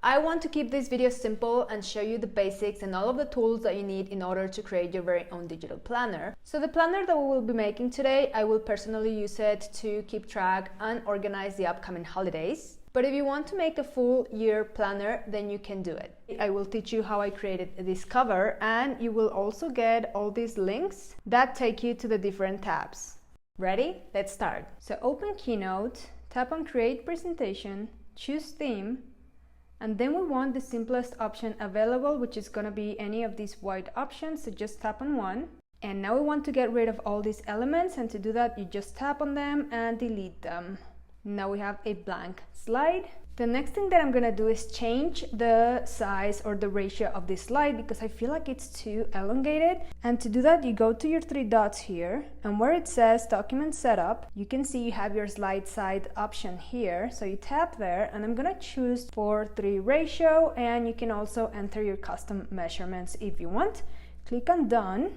I want to keep this video simple and show you the basics and all of the tools that you need in order to create your very own digital planner. So the planner that we will be making today, I will personally use it to keep track and organize the upcoming holidays. But if you want to make a full year planner, then you can do it. I will teach you how I created this cover, and you will also get all these links that take you to the different tabs. Ready? Let's start. So open Keynote, tap on Create Presentation, choose Theme, and then we want the simplest option available, which is going to be any of these white options, so just tap on one. And now we want to get rid of all these elements, and to do that you just tap on them and delete them. Now we have a blank slide. The next thing that I'm going to do is change the size or the ratio of this slide because I feel like it's too elongated. And to do that, you go to your three dots here, and where it says Document Setup, you can see you have your slide size option here. So you tap there, and I'm going to choose 4:3 ratio, and you can also enter your custom measurements if you want. Click on Done.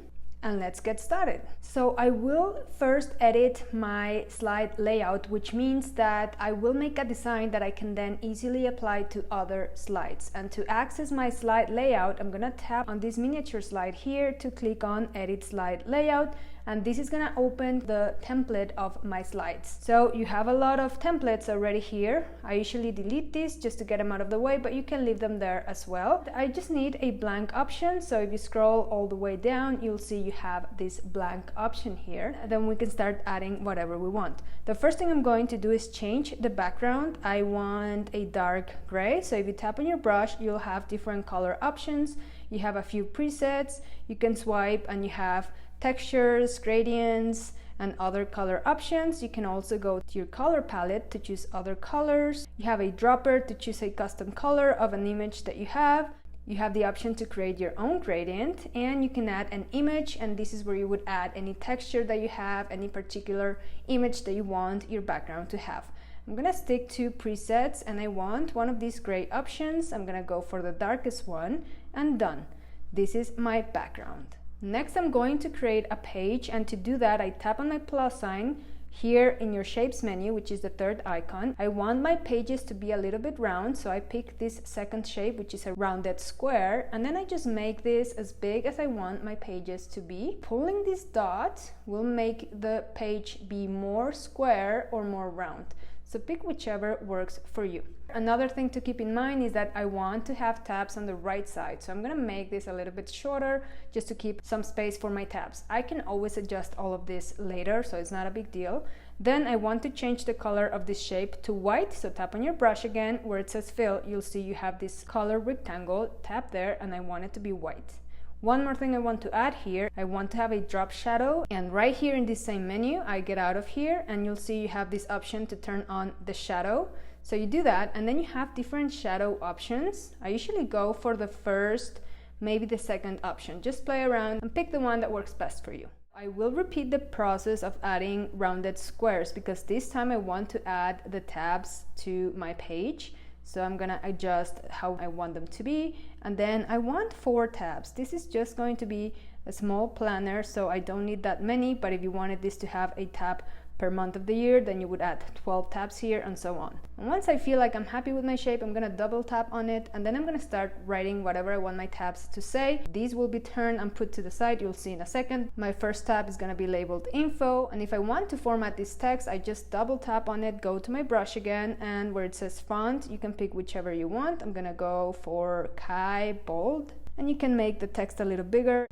And let's get started. So I will first edit my slide layout, which means that I will make a design that I can then easily apply to other slides. And to access my slide layout, I'm gonna tap on this miniature slide here to click on Edit Slide Layout. And this is gonna open the template of my slides. So you have a lot of templates already here. I usually delete these just to get them out of the way, but you can leave them there as well. I just need a blank option. So if you scroll all the way down, you'll see you have this blank option here. Then we can start adding whatever we want. The first thing I'm going to do is change the background. I want a dark gray. So if you tap on your brush, you'll have different color options. You have a few presets. You can swipe and you have textures, gradients, and other color options. You can also go to your color palette to choose other colors. You have a dropper to choose a custom color of an image that you have. You have the option to create your own gradient, and you can add an image, and this is where you would add any texture that you have, any particular image that you want your background to have. I'm gonna stick to presets, and I want one of these gray options. I'm gonna go for the darkest one, and done. This is my background. Next, I'm going to create a page, and to do that, I tap on my plus sign here in your shapes menu, which is the third icon. I want my pages to be a little bit round, so I pick this second shape, which is a rounded square, and then I just make this as big as I want my pages to be. Pulling this dot will make the page be more square or more round. So pick whichever works for you. Another thing to keep in mind is that I want to have tabs on the right side. So I'm gonna make this a little bit shorter just to keep some space for my tabs. I can always adjust all of this later, so it's not a big deal. Then I want to change the color of this shape to white. So tap on your brush again, where it says fill, you'll see you have this color rectangle. Tap there, and I want it to be white. One more thing I want to add here, I want to have a drop shadow, and right here in this same menu, I get out of here, and you'll see you have this option to turn on the shadow. So you do that, and then you have different shadow options. I usually go for the first, maybe the second option. Just play around and pick the one that works best for you. I will repeat the process of adding rounded squares because this time I want to add the tabs to my page. So I'm gonna adjust how I want them to be, and then I want 4 tabs. This is just going to be a small planner, so I don't need that many, but if you wanted this to have a tab per month of the year, then you would add 12 tabs here, and so on. And once I feel like I'm happy with my shape, I'm gonna double tap on it, and then I'm gonna start writing whatever I want my tabs to say. These will be turned and put to the side, you'll see in a second. My first tab is gonna be labeled info, and if I want to format this text, I just double tap on it, go to my brush again, and where it says font, you can pick whichever you want. I'm gonna go for Kai Bold, and you can make the text a little bigger.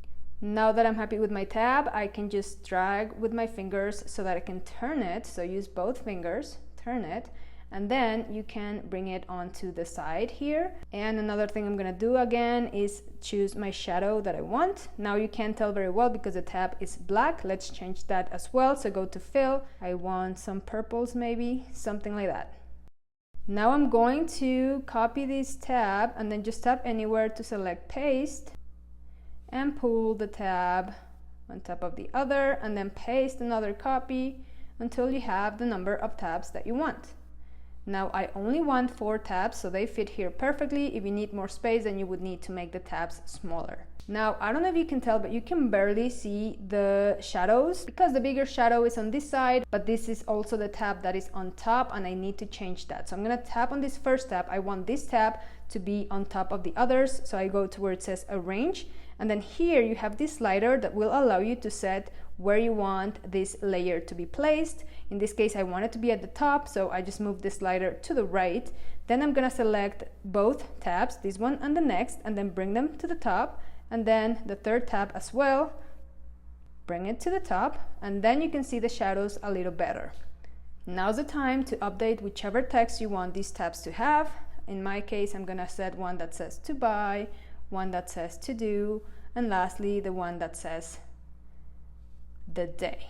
Now that I'm happy with my tab, I can just drag with my fingers so that I can turn it. So use both fingers, turn it, and then you can bring it onto the side here. And another thing I'm gonna do again is choose my shadow that I want. Now you can't tell very well because the tab is black. Let's change that as well. So go to fill. I want some purples maybe, something like that. Now I'm going to copy this tab and then just tap anywhere to select paste, and pull the tab on top of the other, and then paste another copy until you have the number of tabs that you want. Now I only want 4 tabs, so they fit here perfectly. If you need more space, then you would need to make the tabs smaller. Now, I don't know if you can tell, but you can barely see the shadows because the bigger shadow is on this side, but this is also the tab that is on top, and I need to change that. So I'm gonna tap on this first tab. I want this tab to be on top of the others. So I go to where it says arrange, and then here you have this slider that will allow you to set where you want this layer to be placed. In this case, I want it to be at the top, so I just move this slider to the right. Then I'm gonna select both tabs, this one and the next, and then bring them to the top, and then the third tab as well, bring it to the top, and then you can see the shadows a little better. Now's the time to update whichever text you want these tabs to have. In my case, I'm gonna set one that says to buy, one that says to do, and lastly the one that says the day.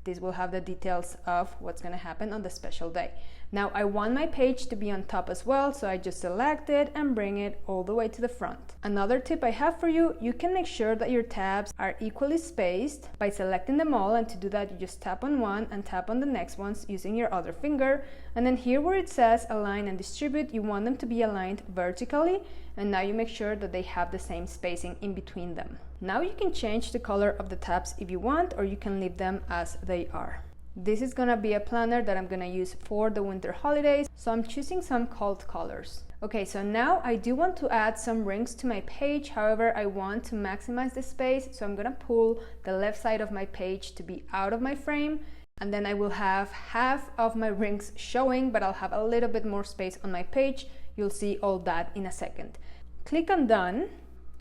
This will have the details of what's going to happen on the special day. Now I want my page to be on top as well, so I just select it and bring it all the way to the front. Another tip I have for you, you can make sure that your tabs are equally spaced by selecting them all, and to do that you just tap on one and tap on the next ones using your other finger, and then here where it says align and distribute, you want them to be aligned vertically, and now you make sure that they have the same spacing in between them. Now you can change the color of the tabs if you want, or you can leave them as they are. This is gonna be a planner that I'm gonna use for the winter holidays, so I'm choosing some cold colors. Okay, so now I do want to add some rings to my page. However, I want to maximize the space, so I'm gonna pull the left side of my page to be out of my frame, and then I will have half of my rings showing, but I'll have a little bit more space on my page. You'll see all that in a second. Click on done.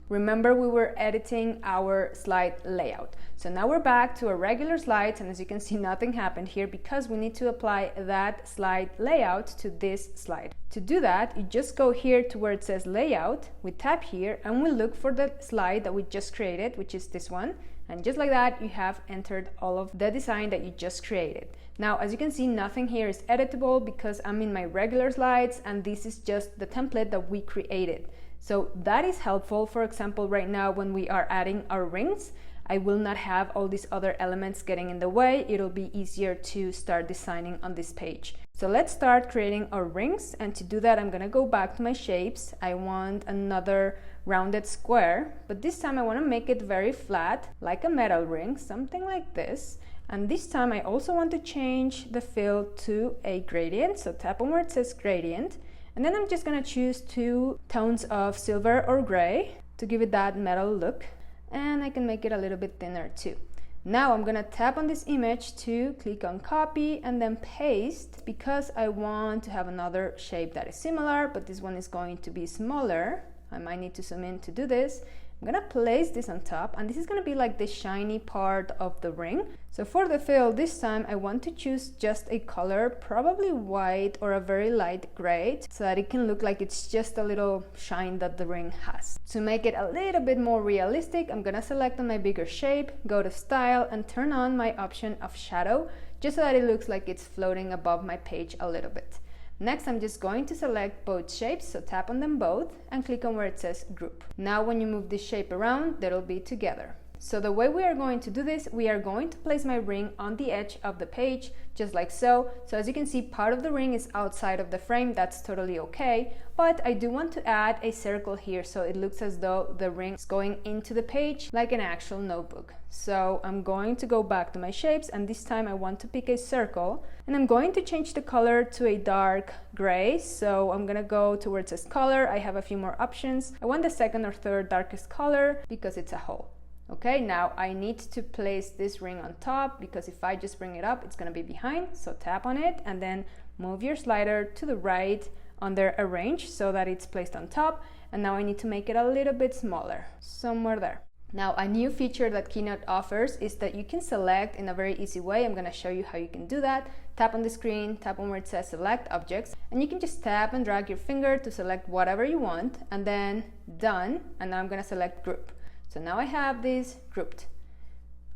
Remember, we were editing our slide layout. So now we're back to our regular slides, and as you can see, nothing happened here because we need to apply that slide layout to this slide. To do that, you just go here to where it says layout, we tap here, and we look for the slide that we just created, which is this one. And just like that, you have entered all of the design that you just created. Now, as you can see, nothing here is editable because I'm in my regular slides, and this is just the template that we created. So that is helpful. For example, right now when we are adding our rings, I will not have all these other elements getting in the way. It'll be easier to start designing on this page. So let's start creating our rings, and to do that I'm gonna go back to my shapes. I want another rounded square, but this time I want to make it very flat, like a metal ring, something like this. And this time I also want to change the fill to a gradient, so tap on where it says gradient. And then I'm just gonna choose 2 tones of silver or gray to give it that metal look. And I can make it a little bit thinner too. Now I'm gonna tap on this image to click on copy and then paste, because I want to have another shape that is similar, but this one is going to be smaller. I might need to zoom in to do this. I'm gonna place this on top, and this is gonna be like the shiny part of the ring. So for the fill, this time I want to choose just a color, probably white or a very light gray, so that it can look like it's just a little shine that the ring has. To make it a little bit more realistic, I'm gonna select on my bigger shape, go to style, and turn on my option of shadow, just so that it looks like it's floating above my page a little bit. Next, I'm just going to select both shapes, so tap on them both and click on where it says group. Now when you move this shape around, they'll be together. So the way we are going to do this, we are going to place my ring on the edge of the page, just like so. So as you can see, part of the ring is outside of the frame. That's totally okay. But I do want to add a circle here, so it looks as though the ring is going into the page like an actual notebook. So I'm going to go back to my shapes, and this time I want to pick a circle, and I'm going to change the color to a dark gray. So I'm gonna go to where it says color. I have a few more options. I want the second or third darkest color because it's a hole. Okay, now I need to place this ring on top, because if I just bring it up, it's gonna be behind. So tap on it and then move your slider to the right under arrange so that it's placed on top. And now I need to make it a little bit smaller, somewhere there. Now, a new feature that Keynote offers is that you can select in a very easy way. I'm gonna show you how you can do that. Tap on the screen, tap on where it says select objects, and you can just tap and drag your finger to select whatever you want, and then done. And now I'm gonna select group. So now I have this grouped.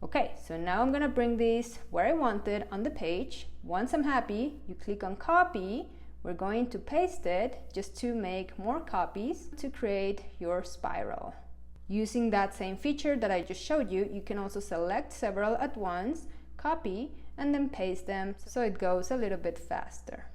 Okay, so now I'm gonna bring this where I want it on the page. Once I'm happy, you click on copy. We're going to paste it just to make more copies to create your spiral. Using that same feature that I just showed you, you can also select several at once, copy, and then paste them so it goes a little bit faster.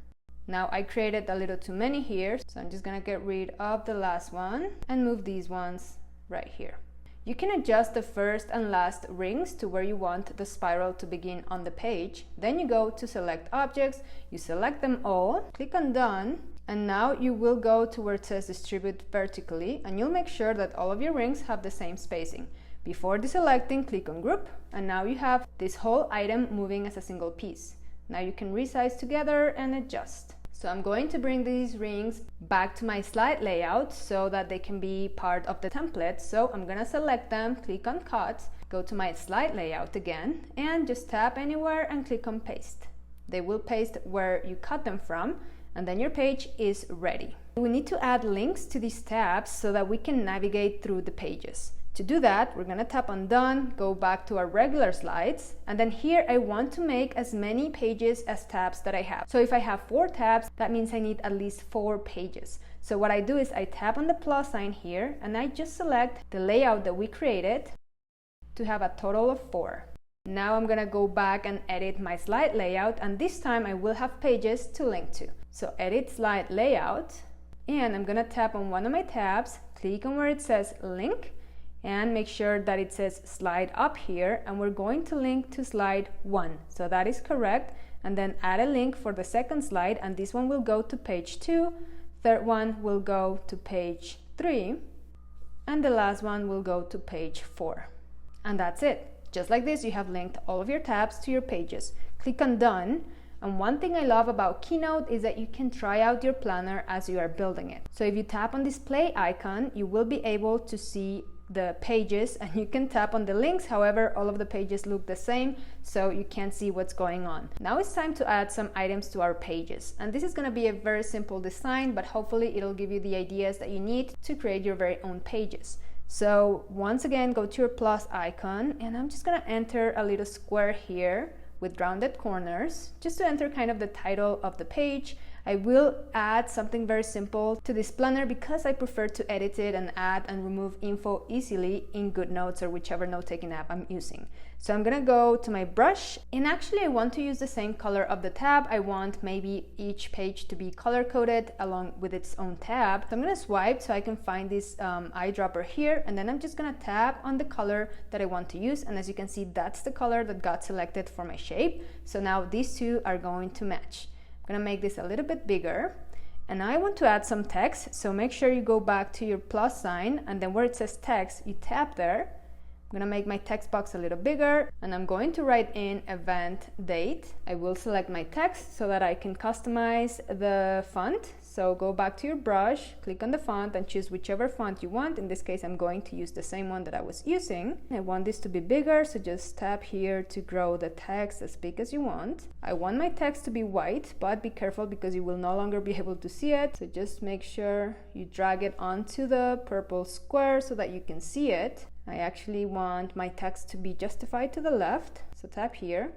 Now I created a little too many here, so I'm just gonna get rid of the last one and move these ones right here. You can adjust the first and last rings to where you want the spiral to begin on the page. Then you go to select objects, you select them all, click on done, And now you will go to where it says distribute vertically, and you'll make sure that all of your rings have the same spacing. Before deselecting, click on group, and now you have this whole item moving as a single piece. Now you can resize together and adjust. So I'm going to bring these rings back to my slide layout so that they can be part of the template. So I'm gonna select them, click on cut, go to my slide layout again, and just tap anywhere and click on paste. They will paste where you cut them from, and then your page is ready. We need to add links to these tabs so that we can navigate through the pages. To do that, we're gonna tap on done, go back to our regular slides, and then here I want to make as many pages as tabs that I have. So if I have 4 tabs, that means I need at least 4 pages. So what I do is I tap on the plus sign here, and I just select the layout that we created to have a total of 4. Now I'm gonna go back and edit my slide layout, and this time I will have pages to link to. So edit slide layout, and I'm gonna tap on one of my tabs, click on where it says link, and make sure that it says slide up here, and we're going to link to slide 1. So that is correct, and then add a link for the second slide, and this one will go to page 2, third one will go to page 3, and the last one will go to page 4. And that's it. Just like this, you have linked all of your tabs to your pages. Click on done. And one thing I love about Keynote is that you can try out your planner as you are building it. So if you tap on this play icon, you will be able to see the pages, and you can tap on the links. However, all of the pages look the same, so you can't see what's going on. Now it's time to add some items to our pages. And this is going to be a very simple design, but hopefully it'll give you the ideas that you need to create your very own pages. So once again, go to your plus icon, and I'm just going to enter a little square here with rounded corners, just to enter kind of the title of the page. I will add something very simple to this planner because I prefer to edit it and add and remove info easily in GoodNotes or whichever note-taking app I'm using. So I'm gonna go to my brush, and actually I want to use the same color of the tab. I want maybe each page to be color-coded along with its own tab. So I'm gonna swipe so I can find this eyedropper here, and then I'm just gonna tap on the color that I want to use, and as you can see, that's the color that got selected for my shape. So now these two are going to match. I'm gonna make this a little bit bigger, and I want to add some text, so make sure you go back to your plus sign, and then where it says text, you tap there. I'm gonna make my text box a little bigger, and I'm going to write in event date. I will select my text so that I can customize the font. So go back to your brush, click on the font, and choose whichever font you want. In this case, I'm going to use the same one that I was using. I want this to be bigger, so just tap here to grow the text as big as you want. I want my text to be white, but be careful because you will no longer be able to see it. So just make sure you drag it onto the purple square so that you can see it. I actually want my text to be justified to the left, so tap here.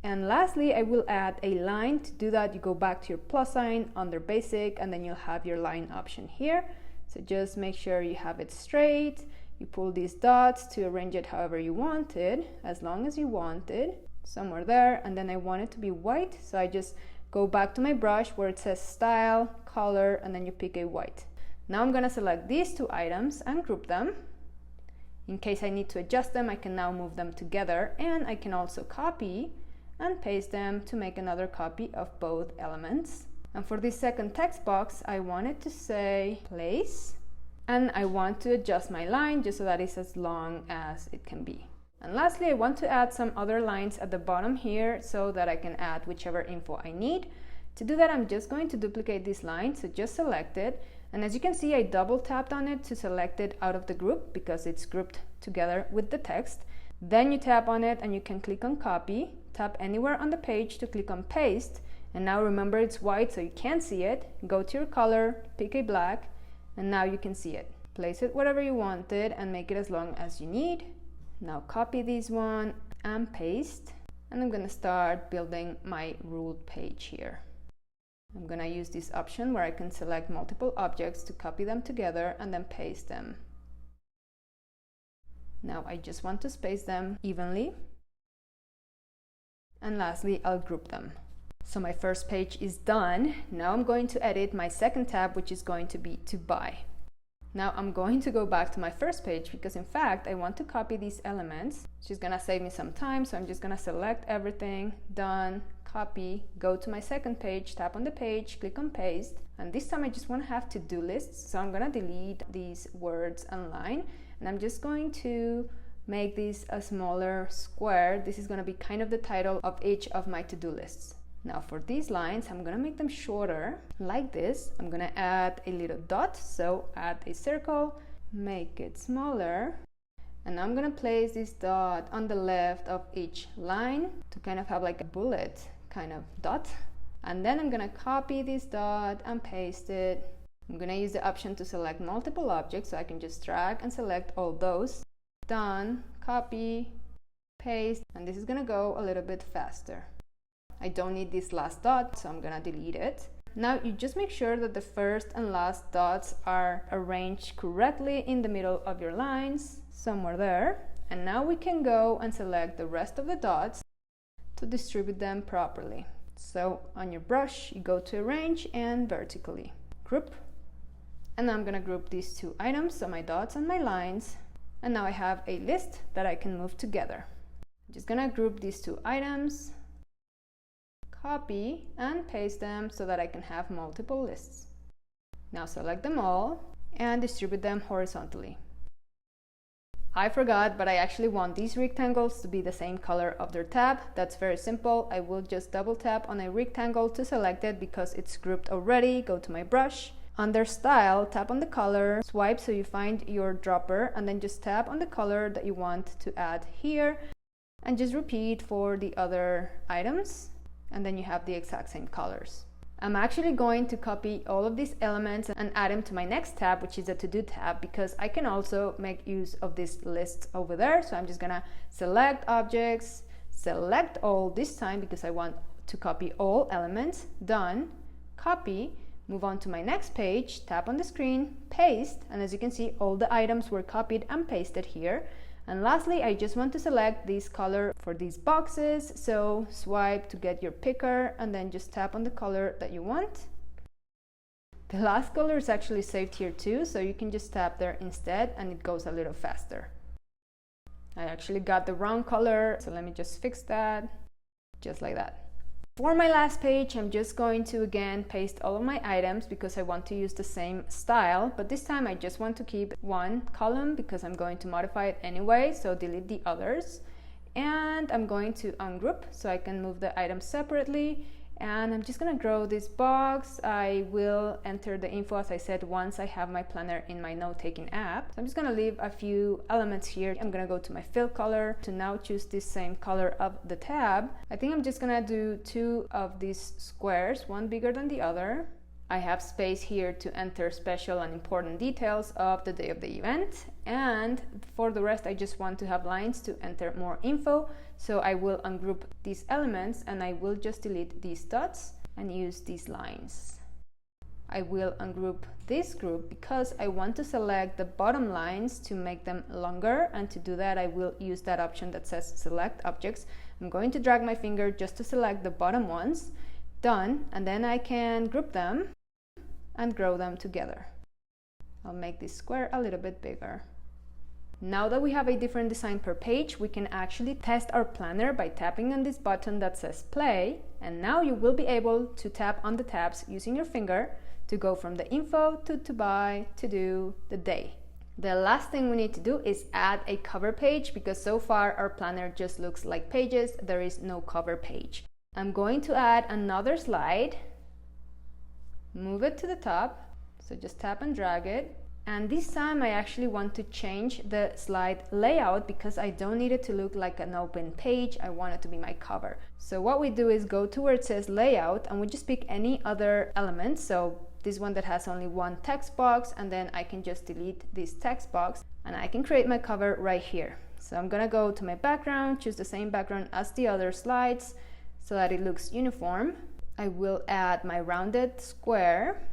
And lastly, I will add a line. To do that, you go back to your plus sign under basic, and then you'll have your line option here. So just make sure you have it straight. You pull these dots to arrange it however you want it, as long as you want it, somewhere there. And then I want it to be white, so I just go back to my brush where it says style, color, and then you pick a white. Now I'm gonna select these two items and group them. In case I need to adjust them, I can now move them together, and I can also copy and paste them to make another copy of both elements. And for this second text box, I want it to say place, and I want to adjust my line just so that it's as long as it can be. And lastly, I want to add some other lines at the bottom here so that I can add whichever info I need. To do that, I'm just going to duplicate this line, so just select it. And as you can see, I double tapped on it to select it out of the group because it's grouped together with the text. Then you tap on it and you can click on copy, tap anywhere on the page to click on paste. And now remember it's white so you can't see it. Go to your color, pick a black, and now you can see it. Place it wherever you want it and make it as long as you need. Now copy this one and paste. And I'm gonna start building my ruled page here. I'm gonna use this option where I can select multiple objects to copy them together and then paste them. Now I just want to space them evenly. And lastly, I'll group them. So my first page is done. Now I'm going to edit my second tab, which is going to be to buy. Now I'm going to go back to my first page because in fact I want to copy these elements. She's gonna save me some time, so I'm just gonna select everything, done, copy, go to my second page, tap on the page, click on paste, and this time I just want to have to-do lists, so I'm gonna delete these words and line, and I'm just going to make this a smaller square. This is gonna be kind of the title of each of my to-do lists. Now for these lines, I'm gonna make them shorter, like this. I'm gonna add a little dot, so add a circle, make it smaller, and I'm gonna place this dot on the left of each line to kind of have like a bullet kind of dot. And then I'm gonna copy this dot and paste it. I'm gonna use the option to select multiple objects, so I can just drag and select all those. Done, copy, paste, and this is gonna go a little bit faster. I don't need this last dot, so I'm gonna delete it. Now you just make sure that the first and last dots are arranged correctly in the middle of your lines, somewhere there. And now we can go and select the rest of the dots to distribute them properly. So on your brush, you go to arrange and vertically group. And I'm gonna group these two items, so my dots and my lines. And now I have a list that I can move together. I'm just gonna group these two items, copy and paste them so that I can have multiple lists. Now select them all and distribute them horizontally. I forgot, but I actually want these rectangles to be the same color of their tab. That's very simple. I will just double tap on a rectangle to select it because it's grouped already. Go to my brush. Under style, tap on the color, swipe so you find your dropper, and then just tap on the color that you want to add here, and just repeat for the other items. And then you have the exact same colors. I'm actually going to copy all of these elements and add them to my next tab, which is the to-do tab, because I can also make use of these lists over there. So I'm just gonna select objects, select all this time because I want to copy all elements, done, copy, move on to my next page, tap on the screen, paste, and as you can see, all the items were copied and pasted here. And lastly, I just want to select this color for these boxes, so swipe to get your picker and then just tap on the color that you want. The last color is actually saved here too, so you can just tap there instead and it goes a little faster. I actually got the wrong color, so let me just fix that, just like that. For my last page, I'm just going to again paste all of my items because I want to use the same style, but this time I just want to keep one column because I'm going to modify it anyway, so delete the others. And I'm going to ungroup so I can move the items separately. And I'm just gonna grow this box. I will enter the info, as I said, once I have my planner in my note-taking app. So I'm just gonna leave a few elements here. I'm gonna go to my fill color to now choose this same color of the tab. I think I'm just gonna do two of these squares, one bigger than the other. I have space here to enter special and important details of the day of the event. And for the rest, I just want to have lines to enter more info. So I will ungroup these elements and I will just delete these dots and use these lines. I will ungroup this group because I want to select the bottom lines to make them longer, and to do that I will use that option that says select objects. I'm going to drag my finger just to select the bottom ones. Done, and then I can group them and grow them together. I'll make this square a little bit bigger. Now that we have a different design per page, we can actually test our planner by tapping on this button that says play, and now you will be able to tap on the tabs using your finger to go from the info to buy, to do, the day. The last thing we need to do is add a cover page because so far our planner just looks like pages, there is no cover page. I'm going to add another slide, move it to the top, so just tap and drag it. And this time I actually want to change the slide layout because I don't need it to look like an open page. I want it to be my cover. So what we do is go to where it says layout and we just pick any other element. So this one that has only one text box, and then I can just delete this text box and I can create my cover right here. So I'm gonna go to my background, choose the same background as the other slides so that it looks uniform. I will add my rounded square.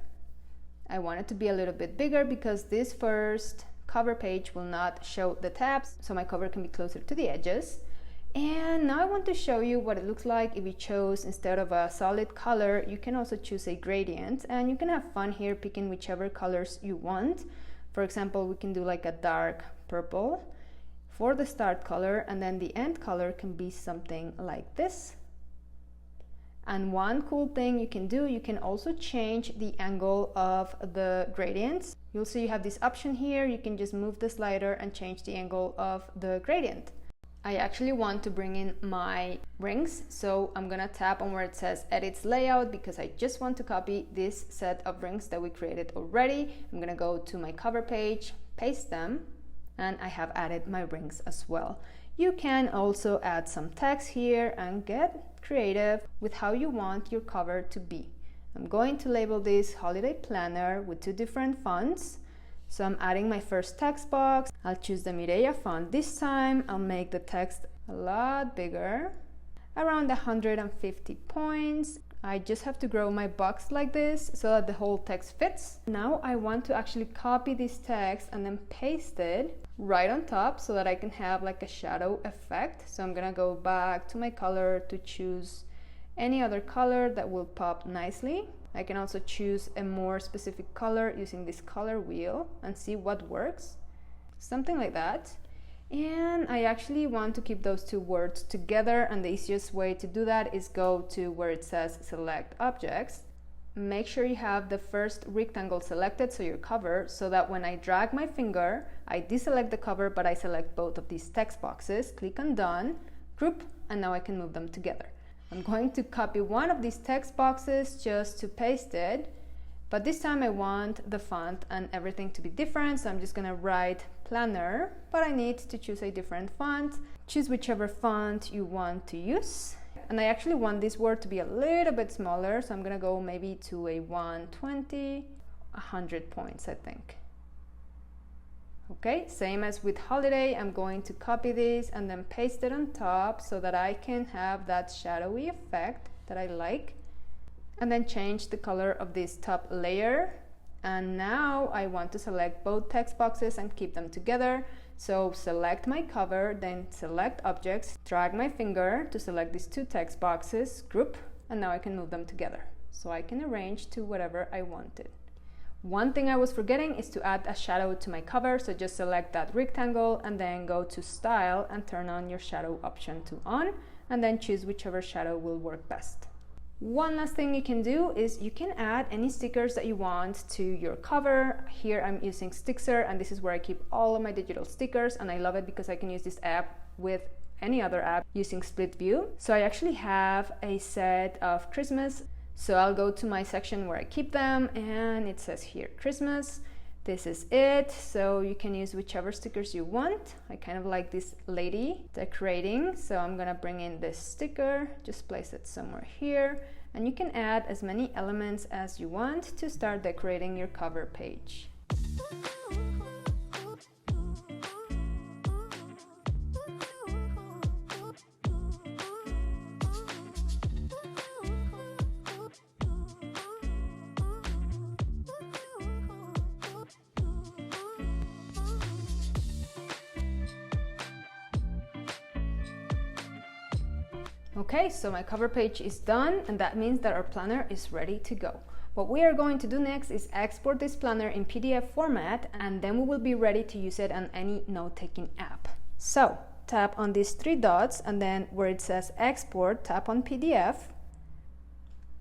I want it to be a little bit bigger because this first cover page will not show the tabs, so my cover can be closer to the edges. And now I want to show you what it looks like if you chose, instead of a solid color, you can also choose a gradient, and you can have fun here picking whichever colors you want. For example, we can do like a dark purple for the start color, and then the end color can be something like this. And one cool thing you can do, you can also change the angle of the gradients. You'll see you have this option here. You can just move the slider and change the angle of the gradient. I actually want to bring in my rings, so I'm gonna tap on where it says Edit Layout because I just want to copy this set of rings that we created already. I'm gonna go to my cover page, paste them, and I have added my rings as well. You can also add some text here and get creative with how you want your cover to be. I'm going to label this Holiday Planner with 2 different fonts. So I'm adding my first text box. I'll choose the Mireia font this time. I'll make the text a lot bigger, around 150 points. I just have to grow my box like this so that the whole text fits. Now I want to actually copy this text and then paste it right on top so that I can have like a shadow effect. So I'm gonna go back to my color to choose any other color that will pop nicely. I can also choose a more specific color using this color wheel and see what works. Something like that. And I actually want to keep those 2 words together, and the easiest way to do that is go to where it says Select Objects. Make sure you have the first rectangle selected, so your cover, so that when I drag my finger, I deselect the cover, but I select both of these text boxes. Click on Done, Group, and now I can move them together. I'm going to copy one of these text boxes just to paste it, but this time I want the font and everything to be different, so I'm just gonna write Planner, but I need to choose a different font. Choose whichever font you want to use. And I actually want this word to be a little bit smaller, so I'm gonna go maybe to a 120, 100 points, I think. Okay, same as with holiday, I'm going to copy this and then paste it on top so that I can have that shadowy effect that I like. And then change the color of this top layer. And now I want to select both text boxes and keep them together. So select my cover, then select objects, drag my finger to select these 2 text boxes, group, and now I can move them together. So I can arrange to whatever I wanted. One thing I was forgetting is to add a shadow to my cover, so just select that rectangle and then go to Style and turn on your shadow option to on, and then choose whichever shadow will work best. One last thing you can do is you can add any stickers that you want to your cover. Here I'm using Stixer, and this is where I keep all of my digital stickers, and I love it because I can use this app with any other app using split view. So I actually have a set of Christmas. So I'll go to my section where I keep them, and it says here Christmas. This is it. So you can use whichever stickers you want. I kind of like this lady decorating, so I'm gonna bring in this sticker, just place it somewhere here, and you can add as many elements as you want to start decorating your cover page. Okay, so my cover page is done, and that means that our planner is ready to go. What we are going to do next is export this planner in PDF format, and then we will be ready to use it on any note-taking app. So tap on these 3 dots, and then where it says Export, tap on PDF,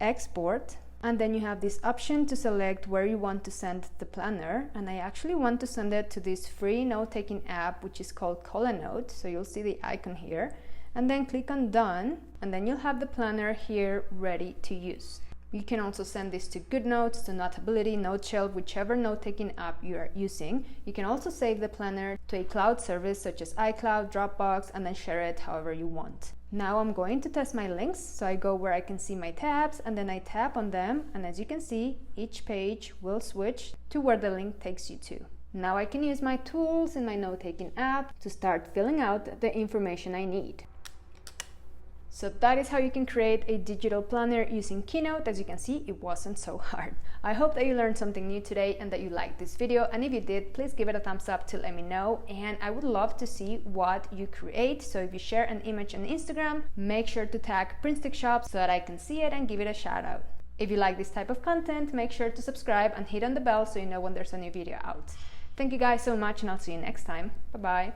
Export, and then you have this option to select where you want to send the planner, and I actually want to send it to this free note-taking app which is called Keynote, so you'll see the icon here, and then click on Done, and then you'll have the planner here ready to use. You can also send this to GoodNotes, to Notability, NoteShelf, whichever note-taking app you are using. You can also save the planner to a cloud service such as iCloud, Dropbox, and then share it however you want. Now I'm going to test my links, so I go where I can see my tabs, and then I tap on them, and as you can see, each page will switch to where the link takes you to. Now I can use my tools in my note-taking app to start filling out the information I need. So that is how you can create a digital planner using Keynote. As you can see, it wasn't so hard. I hope that you learned something new today and that you liked this video. And if you did, please give it a thumbs up to let me know. And I would love to see what you create. So if you share an image on Instagram, make sure to tag Printstick Shop so that I can see it and give it a shout out. If you like this type of content, make sure to subscribe and hit on the bell so you know when there's a new video out. Thank you guys so much, and I'll see you next time. Bye bye.